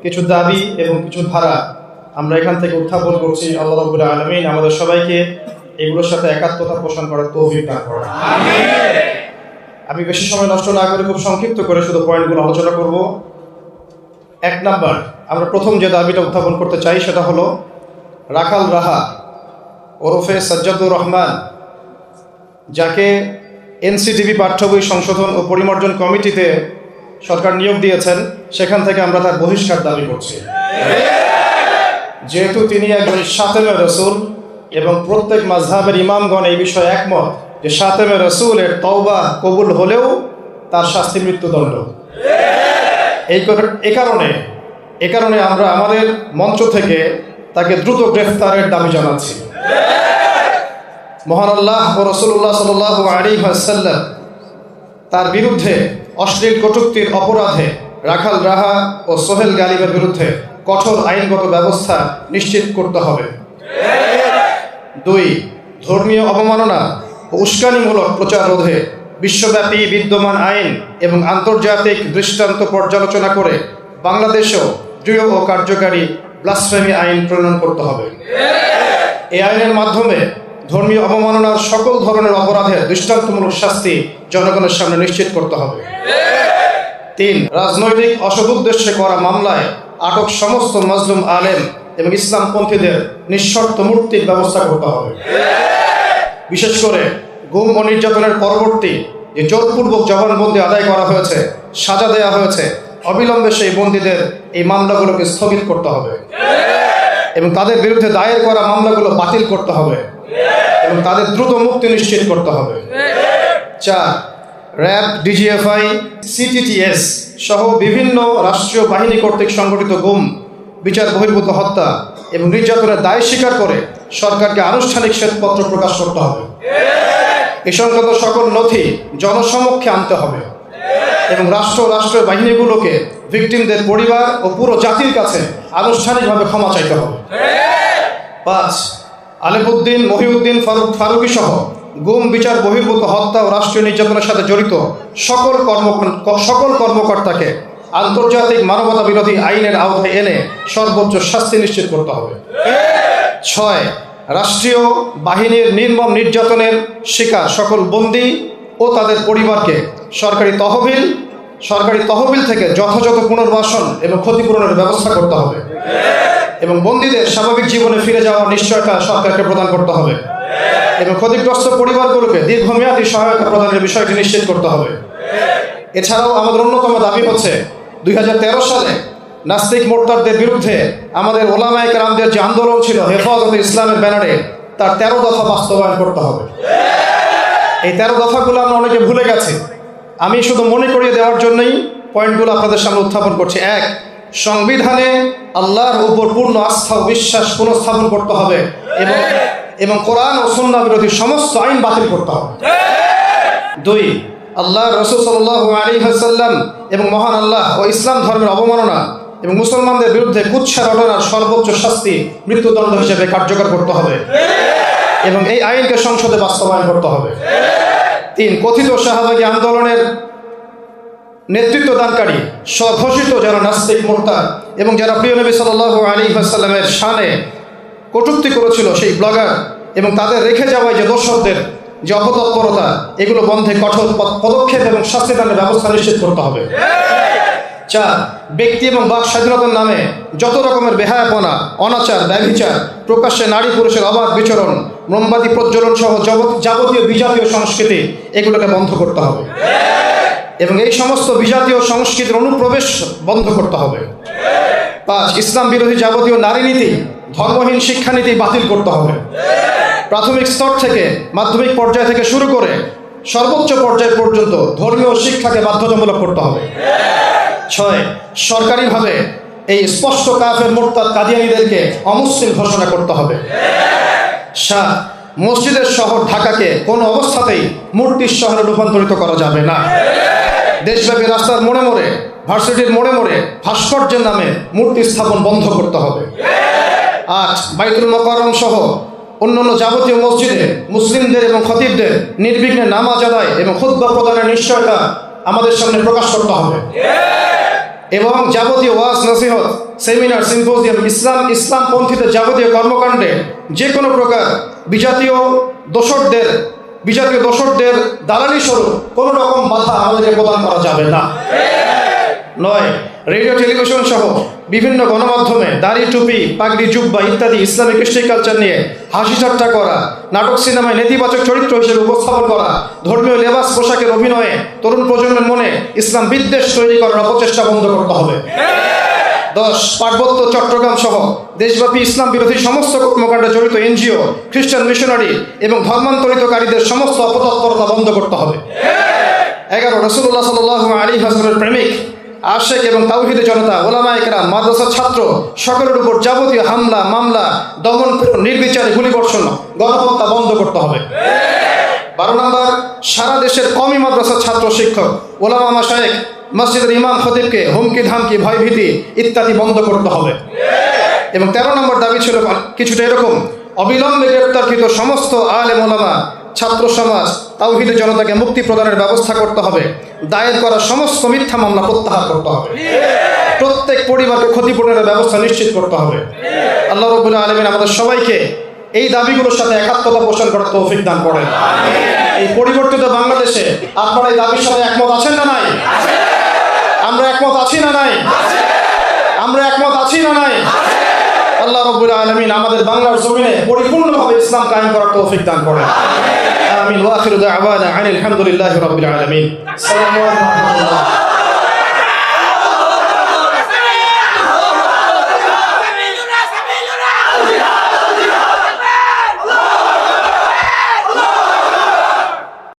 কিছু দাবি এবং কিছু ধারা আমরা এখান থেকে উত্থাপন করছি। আল্লাহ রাব্বুল আলামিন আমাদের সবাইকে এগুলোর সাথে একাত্মতা পোষণ করার তৌফিক দান করেন। আমি বেশি সময় নষ্ট না করে খুব সংক্ষিপ্ত করে শুধু পয়েন্টগুলো আলোচনা করব। 1 নাম্বার, আমরা প্রথম যে দাবিটা উত্থাপন করতে চাই সেটা হলো রাখাল রাহা ওরফে সাজ্জাদুর রহমান, যাকে এনসিটিভি পাঠ্য বই সংশোধন ও পরিমার্জন কমিটিতে সরকার নিয়োগ দিয়েছেন, সেখান থেকে আমরা তার বহিষ্কার দাবি করছি। যেহেতু তিনি একজন শাতেমে রসুল এবং প্রত্যেক মাযহাবের ইমামগণ এই বিষয়ে একমত যে শাতেমে রসুলের তওবা কবুল হলেও তার শাস্তি মৃত্যুদণ্ড। এ কারণে আমরা আমাদের মঞ্চ থেকে তাকে দ্রুত গ্রেফতারের দাবি জানাচ্ছি। মহান আল্লাহ ও রাসূলুল্লাহ সাল্লাল্লাহু আলাইহি ওয়াসাল্লাম তার বিরুদ্ধে অশ্লীল কটূক্তির অপরাধে রাখাল রাহা ও সোহেল গালিবের বিরুদ্ধে কঠোর আইনগত ব্যবস্থা নিশ্চিত করতে হবে। 2, ধর্মীয় অবমাননা ও উস্কানিমূলক প্রচার রোধে বিশ্বব্যাপী বিদ্যমান আইন এবং আন্তর্জাতিক দৃষ্টান্ত পর্যালোচনা করে বাংলাদেশেও দৃঢ় ও কার্যকারী ব্লাসফেমি আইন প্রণয়ন করতে হবে। এই আইনের মাধ্যমে ধর্মীয় অবমাননার সকল ধরনের অপরাধের দৃষ্টান্তমূলক শাস্তি জনগণের সামনে নিশ্চিত করতে হবে। 3, রাজনৈতিক অসৎ উদ্দেশ্যে করা মামলায় আটক সমস্ত মাজলুম আলেম এবং ইসলামপন্থীদের নিঃশর্ত মুক্তির ব্যবস্থা করতে হবে। বিশেষ করে গুম ও নির্যাতনের পরবর্তী যে জোরপূর্বক জবানবন্দি আদায় করা হয়েছে, সাজা দেওয়া হয়েছে, অবিলম্বে সেই বন্দীদের এই মামলাগুলোকে স্থগিত করতে হবে এবং তাদের বিরুদ্ধে দায়ের করা মামলাগুলো বাতিল করতে হবে এবং তাদের দ্রুত মুক্তি নিশ্চিত করতে হবে। 4, র্যাব, ডিজিএফআই, সিটিটিএস সহ বিভিন্ন রাষ্ট্রীয় বাহিনী কর্তৃক সংগঠিত গুম, বিচার বহির্ভূত হত্যা এবং নির্যাতনের দায় স্বীকার করে সরকারকে আনুষ্ঠানিক শ্বেতপত্র প্রকাশ করতে হবে। এ সংক্রান্ত সকল নথি জনসমক্ষে আনতে হবে এবং রাষ্ট্রের বাহিনীগুলোকে ভিকটিমদের পরিবার ও পুরো জাতির কাছে আনুষ্ঠানিকভাবে ক্ষমা চাইতে হবে। 5, আলেমউদ্দিন, মহিউদ্দিন, ফারুকী সহ গুম, বিচার বহির্ভূত হত্যা ও রাষ্ট্রীয় নির্যাতনের সাথে জড়িত সকল কর্মকর্তাকে আন্তর্জাতিক মানবতা বিরোধী আইনের আওতায় এনে সর্বোচ্চ শাস্তি নিশ্চিত করতে হবে। 6, রাষ্ট্রীয় বাহিনীর নির্মম নির্যাতনের শিকার সকল বন্দী ও তাদের পরিবারকে সরকারি তহবিল থেকে যথাযথ পুনর্বাসন এবং ক্ষতিপূরণের ব্যবস্থা করতে হবে এবং বন্দীদের স্বাভাবিক জীবনে ফিরে যাওয়ার নিশ্চয়তা সরকারকে প্রদান করতে হবে এবং ক্ষতিগ্রস্ত পরিবারগুলোকে দীর্ঘমেয়াদী সহায়তা প্রদানের বিষয়টি নিশ্চিত করতে হবে। এছাড়াও আমাদের অন্যতম দাবি হচ্ছে 2013 সালে নাস্তিক মোর্তাদদের বিরুদ্ধে আমাদের ওলামায়ে কেরামদের যে আন্দোলন ছিল হেফাজতে ইসলামের ব্যানারে, তার 13 দফা বাস্তবায়ন করতে হবে। এই 13 দফাগুলো আমরা অনেকে ভুলে গেছি। আমি শুধু মনে করিয়ে দেওয়ার জন্যই পয়েন্টগুলো আপনাদের সামনে উত্থাপন করছি। 1, সংবিধানে আল্লাহর উপর পূর্ণ আস্থা ও বিশ্বাস পুনঃস্থাপন করতে হবে এবং কোরআন ও সুন্নাহ বিরোধী সমস্ত আইন বাতিল করতে হবে। 2, আল্লাহ রাসূল সাল্লাল্লাহু আলাইহি ওয়াসাল্লাম এবং মহান আল্লাহ ও ইসলাম ধর্মের অবমাননা এবং মুসলমানদের বিরুদ্ধে কুৎসা রটনার সর্বোচ্চ শাস্তি মৃত্যুদণ্ড হিসেবে কার্যকর করতে হবে এবং এই আইনকে সংসদে বাস্তবায়ন করতে হবে। 3, কথিত শাহবাগী আন্দোলনের নেতৃত্ব দানকারী স্বঘোষিত যারা নাস্তিক মোর্তাদ এবং যারা প্রিয় নবী সাল্লাল্লাহু আলাইহি ওয়াসাল্লামের শানে কটূক্তি করেছিল, সেই ব্লগার এবং তাদের রেখে যাওয়া যে দোষরদের যে অপতৎপরতা, এগুলো বন্ধে কঠোর পদক্ষেপ এবং শাস্তিদানের ব্যবস্থা নিশ্চিত করতে হবে। 4, ব্যক্তি এবং বাক স্বাধীনতার নামে যত রকমের বেহায়াপনা, অনাচার, ব্যভিচার, প্রকাশ্যে নারী পুরুষের অবাধ বিচরণ, মোমবাতি প্রজ্বলন সহ যাবতীয় বিজাতীয় সংস্কৃতি, এগুলোকে বন্ধ করতে হবে এবং এই সমস্ত বিজাতীয় সংস্কৃতির অনুপ্রবেশ বন্ধ করতে হবে। 5, ইসলাম বিরোধী যাবতীয় নারী নীতি, ধর্মহীন শিক্ষানীতি বাতিল করতে হবে। প্রাথমিক স্তর থেকে মাধ্যমিক পর্যায় থেকে শুরু করে সর্বোচ্চ পর্যায় পর্যন্ত ধর্মীয় শিক্ষাকে বাধ্যতামূলক করতে হবে। 6, সরকারিভাবে এই স্পষ্ট কাফের মোরতাদ কাদিয়ানীদেরকে অমুসলিম ঘোষণা করতে হবে। 7, মসজিদের শহর ঢাকাকে কোনো অবস্থাতেই মূর্তির শহরে রূপান্তরিত করা যাবে না। দেশব্যাপী রাস্তার মোড়ে মোড়ে, ভার্সিটির মোড়ে মোড়ে ভাস্কর্যের নামে মূর্তি স্থাপন বন্ধ করতে হবে। 8, বাইতুল মুকাররম সহ অন্যান্য যাবতীয় মসজিদে মুসলিমদের এবং খতিবদের নির্বিঘ্নে নামাজ আদায় এবং খুতবা প্রদানের নিশ্চয়তা আমাদের সামনে প্রকাশ করতে হবে। এবং যাবতীয় ওয়াজ নসিহত, সেমিনার, সিম্পোজিয়াম, ইসলামপন্থীদের যাবতীয় কর্মকাণ্ডে যে কোনো প্রকার বিজাতীয় দোসরদের দালালি স্বরূপ কোনো রকম বাধা আমাদেরকে প্রদান করা যাবে না। নয়, রেডিও টেলিভিশন সহ বিভিন্ন গণমাধ্যমে দাড়ি, টুপি, পাগড়ি, জুব্বা ইত্যাদি ইসলামিক কৃষ্টি কালচার নিয়ে হাসি ঠাট্টা করা, নাটক সিনেমায় নেতিবাচক চরিত্র হিসেবে উপস্থাপন করা, ধর্মীয় লেবাস পোশাকের অভিনয়ে তরুণ প্রজন্মের মনে ইসলাম বিদ্বেষ তৈরি করার অপচেষ্টা বন্ধ করতে হবে। 10, পার্বত্য চট্টগ্রাম সহ দেশব্যাপী ইসলাম বিরোধী সমস্ত কর্মকাণ্ডে জড়িত এনজিও, খ্রিস্টান মিশনারি এবং ধর্মান্তরিতকারীদের সমস্ত অপতৎপরতা বন্ধ করতে হবে। 11, রাসূলুল্লাহ সাল্লাল্লাহু আলাইহি ওয়াসাল্লামের প্রেমিক, আশেক এবং তাওহীদের জনতা, ওলামায়ে কেরাম, মাদ্রাসার ছাত্র সকলের উপর যাবতীয় হামলা, মামলা, দমন, নির্বিচারে গুলিবর্ষণ, গণহত্যা বন্ধ করতে হবে। 12 নম্বর, সারা দেশের কওমি মাদ্রাসার ছাত্র, শিক্ষক, ওলামা, মাশায়েখ, মসজিদের ইমাম, খতিবকে হুমকি ধামকি, ভয়ভীতি ইত্যাদি বন্ধ করতে হবে। এবং 13 নম্বর দাবি ছিল কিছুটা এরকম: অবিলম্বে গ্রেপ্তারকৃত সমস্ত আলেম, ওলামা, ছাত্র সমাজ, তাওহীদের জনতাকে মুক্তি প্রদানের ব্যবস্থা করতে হবে। দায়ের করা সমস্ত মিথ্যা মামলা প্রত্যাহার করতে হবে। প্রত্যেক পরিবারকে ক্ষতিপূরণের ব্যবস্থা নিশ্চিত করতে হবে। আল্লাহ রাব্বুল আলামিন আমাদের সবাইকে এই দাবিগুলোর সাথে একাত্মতা পোষণ করার তৌফিক দান করেন। এই পরিবর্তিত বাংলাদেশে আপনারা এই দাবির সাথে একমত আছেন না নাই? আমরা একমত আছি না নাই? আমরা একমত আছি না নাই? আল্লাহ রাব্বুল আলামিন আমাদের বাংলার জমিনে পরিপূর্ণভাবে ইসলাম কায়েম করার তৌফিক দান করেন। আমিন। ওয়া আখিরু দাওয়ানা আনিল হামদুলিল্লাহি রাব্বিল আলামিন। সাল্লাল্লাহু আলাইহি ওয়া সাল্লাম।